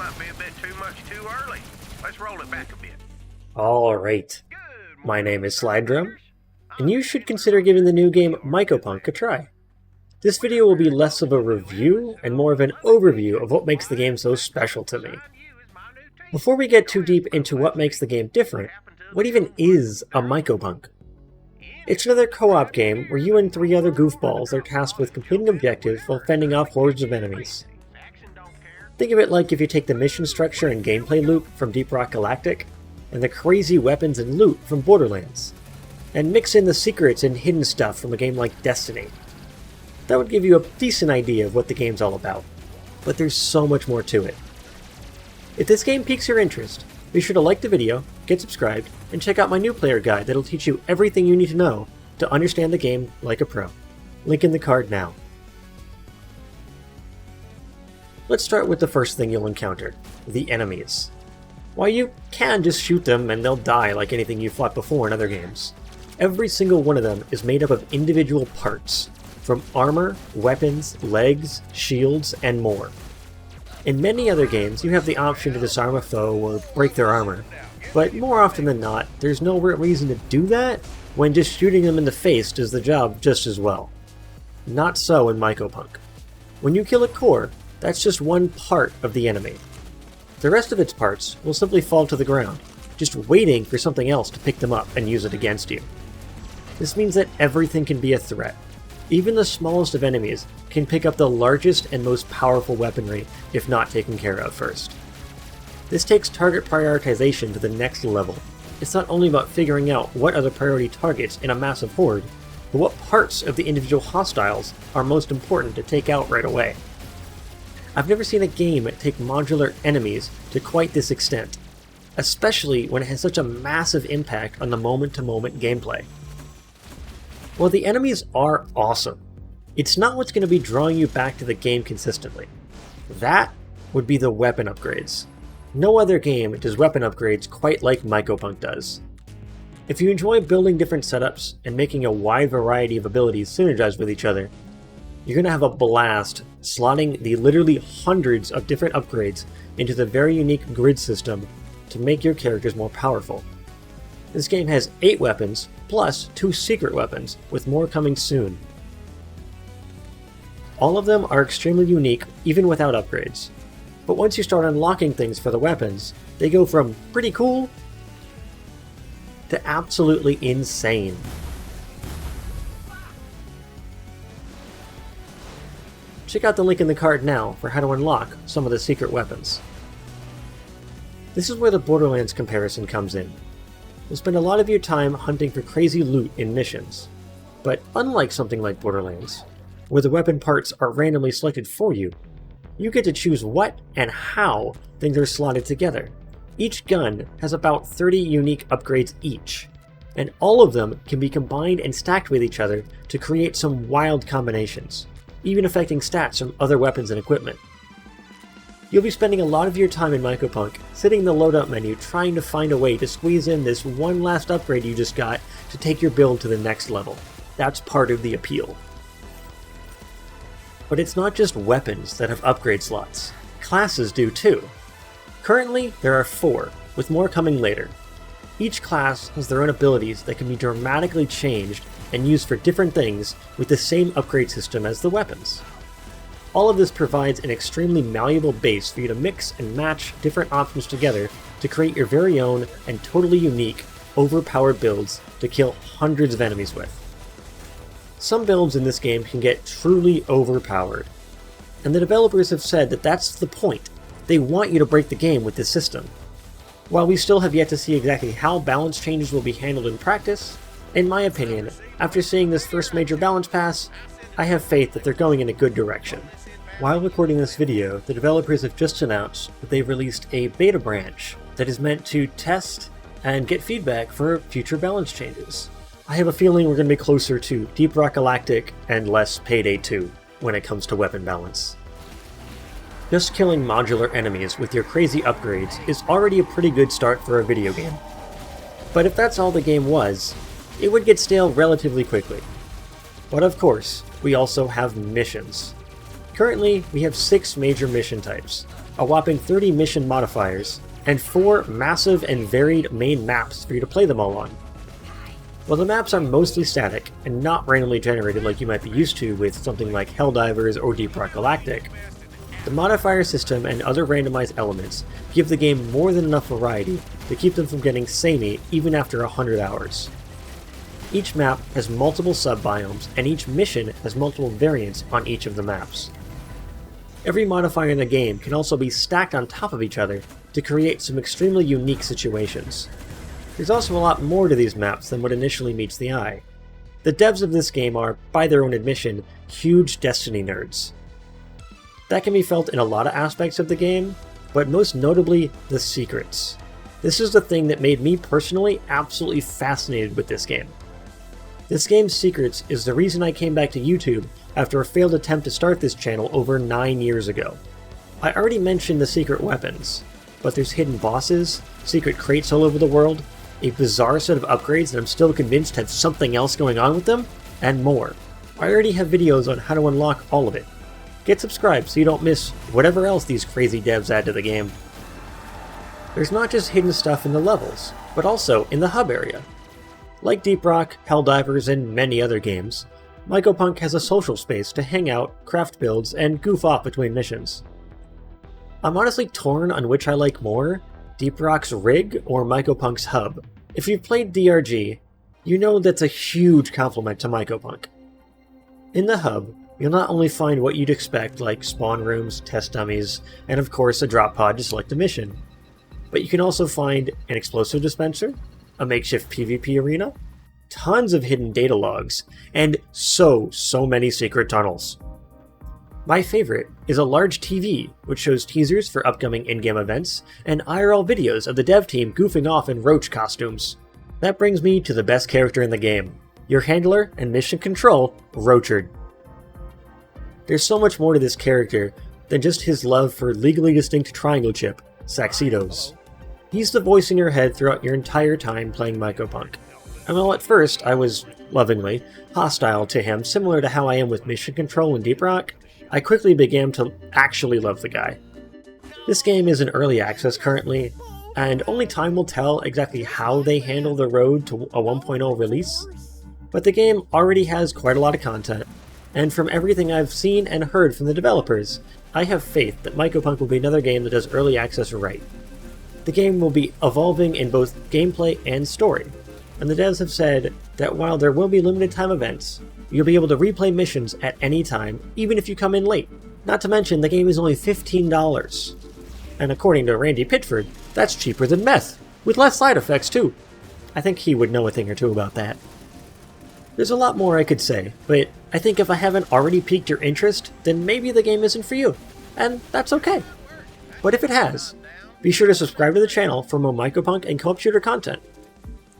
might be a bit too much too early. Let's roll it back a bit. Alright, my name is Slydrum, and you should consider giving the new game Mycopunk a try. This video will be less of a review and more of an overview of what makes the game so special to me. Before we get too deep into what makes the game different, what even is a Mycopunk? It's another co-op game where you and 3 other goofballs are tasked with completing objectives while fending off hordes of enemies. Think of it like if you take the mission structure and gameplay loop from Rock Galactic, and the crazy weapons and loot from Borderlands, and mix in the secrets and hidden stuff from a game like Destiny. That would give you a decent idea of what the game's all about, but there's so much more to it. If this game piques your interest, be sure to like the video, get subscribed, and check out my new player guide that'll teach you everything you need to know to understand the game like a pro. Link in the card now. Let's start with the first thing you'll encounter, the enemies. While you can just shoot them and they'll die like anything you've fought before in other games, every single one of them is made up of individual parts, from armor, weapons, legs, shields, and more. In many other games, you have the option to disarm a foe or break their armor, but more often than not, there's no real reason to do that when just shooting them in the face does the job just as well. Not so in Mycopunk. When you kill a core, that's just one part of the enemy. The rest of its parts will simply fall to the ground, just waiting for something else to pick them up and use it against you. This means that everything can be a threat. Even the smallest of enemies can pick up the largest and most powerful weaponry if not taken care of first. This takes target prioritization to the next level. It's not only about figuring out what are the priority targets in a massive horde, but what parts of the individual hostiles are most important to take out right away. I've never seen a game take modular enemies to quite this extent, especially when it has such a massive impact on the moment-to-moment gameplay. While the enemies are awesome, it's not what's going to be drawing you back to the game consistently. That would be the weapon upgrades. No other game does weapon upgrades quite like Mycopunk does. If you enjoy building different setups and making a wide variety of abilities synergize with each other, you're going to have a blast slotting the literally hundreds of different upgrades into the very unique grid system to make your characters more powerful. This game has 8 weapons, plus 2 secret weapons, with more coming soon. All of them are extremely unique, even without upgrades. But once you start unlocking things for the weapons, they go from pretty cool to absolutely insane. Check out the link in the card now for how to unlock some of the secret weapons. This is where the Borderlands comparison comes in. You'll spend a lot of your time hunting for crazy loot in missions. But unlike something like Borderlands, where the weapon parts are randomly selected for you, you get to choose what and how things are slotted together. Each gun has about 30 unique upgrades each, and all of them can be combined and stacked with each other to create some wild combinations, even affecting stats from other weapons and equipment. You'll be spending a lot of your time in Mycopunk sitting in the loadout menu trying to find a way to squeeze in this one last upgrade you just got to take your build to the next level. That's part of the appeal. But it's not just weapons that have upgrade slots. Classes do too. Currently, there are 4, with more coming later. Each class has their own abilities that can be dramatically changed and used for different things with the same upgrade system as the weapons. All of this provides an extremely malleable base for you to mix and match different options together to create your very own and totally unique, overpowered builds to kill hundreds of enemies with. Some builds in this game can get truly overpowered, and the developers have said that that's the point. They want you to break the game with this system. While we still have yet to see exactly how balance changes will be handled in practice, in my opinion, after seeing this first major balance pass, I have faith that they're going in a good direction. While recording this video, the developers have just announced that they've released a beta branch that is meant to test and get feedback for future balance changes. I have a feeling we're going to be closer to Rock Galactic and less Payday 2 when it comes to weapon balance. Just killing modular enemies with your crazy upgrades is already a pretty good start for a video game. But if that's all the game was, it would get stale relatively quickly. But of course, we also have missions. Currently, we have 6 major mission types, a whopping 30 mission modifiers, and 4 massive and varied main maps for you to play them all on. While the maps are mostly static and not randomly generated like you might be used to with something like Helldivers or Rock Galactic, the modifier system and other randomized elements give the game more than enough variety to keep them from getting samey even after 100 hours. Each map has multiple sub-biomes, and each mission has multiple variants on each of the maps. Every modifier in the game can also be stacked on top of each other to create some extremely unique situations. There's also a lot more to these maps than what initially meets the eye. The devs of this game are, by their own admission, huge Destiny nerds. That can be felt in a lot of aspects of the game, but most notably, the secrets. This is the thing that made me personally absolutely fascinated with this game. This game's secrets is the reason I came back to YouTube after a failed attempt to start this channel over 9 years ago. I already mentioned the secret weapons, but there's hidden bosses, secret crates all over the world, a bizarre set of upgrades that I'm still convinced had something else going on with them, and more. I already have videos on how to unlock all of it. Get subscribed so you don't miss whatever else these crazy devs add to the game. There's not just hidden stuff in the levels, but also in the hub area. Like Deep Rock, Helldivers, and many other games, Mycopunk has a social space to hang out, craft builds, and goof off between missions. I'm honestly torn on which I like more, Deep Rock's rig or Mycopunk's hub. If you've played DRG, you know that's a huge compliment to Mycopunk. In the hub, you'll not only find what you'd expect like spawn rooms, test dummies, and of course a drop pod to select a mission, but you can also find an explosive dispenser, a makeshift PvP arena, tons of hidden data logs, and so many secret tunnels. My favorite is a large TV, which shows teasers for upcoming in-game events, and IRL videos of the dev team goofing off in roach costumes. That brings me to the best character in the game, your handler and mission control, Roachard. There's so much more to this character than just his love for legally distinct triangle chip, Saxitos. He's the voice in your head throughout your entire time playing Mycopunk. And while at first I was, lovingly, hostile to him similar to how I am with Mission Control and Deep Rock, I quickly began to actually love the guy. This game is in early access currently, and only time will tell exactly how they handle the road to a 1.0 release, but the game already has quite a lot of content, and from everything I've seen and heard from the developers, I have faith that Mycopunk will be another game that does early access right. The game will be evolving in both gameplay and story, and the devs have said that while there will be limited time events, you'll be able to replay missions at any time, even if you come in late. Not to mention, the game is only $15. And according to Randy Pitford, that's cheaper than meth, with less side effects too. I think he would know a thing or two about that. There's a lot more I could say, but I think if I haven't already piqued your interest, then maybe the game isn't for you, and that's okay. But if it has, be sure to subscribe to the channel for more Mycopunk and co-op shooter content.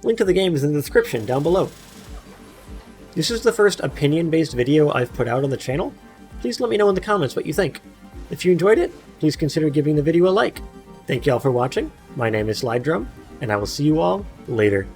Link to the game is in the description down below. This is the first opinion-based video I've put out on the channel. Please let me know in the comments what you think. If you enjoyed it, please consider giving the video a like. Thank you all for watching. My name is Slide Drum, and I will see you all later.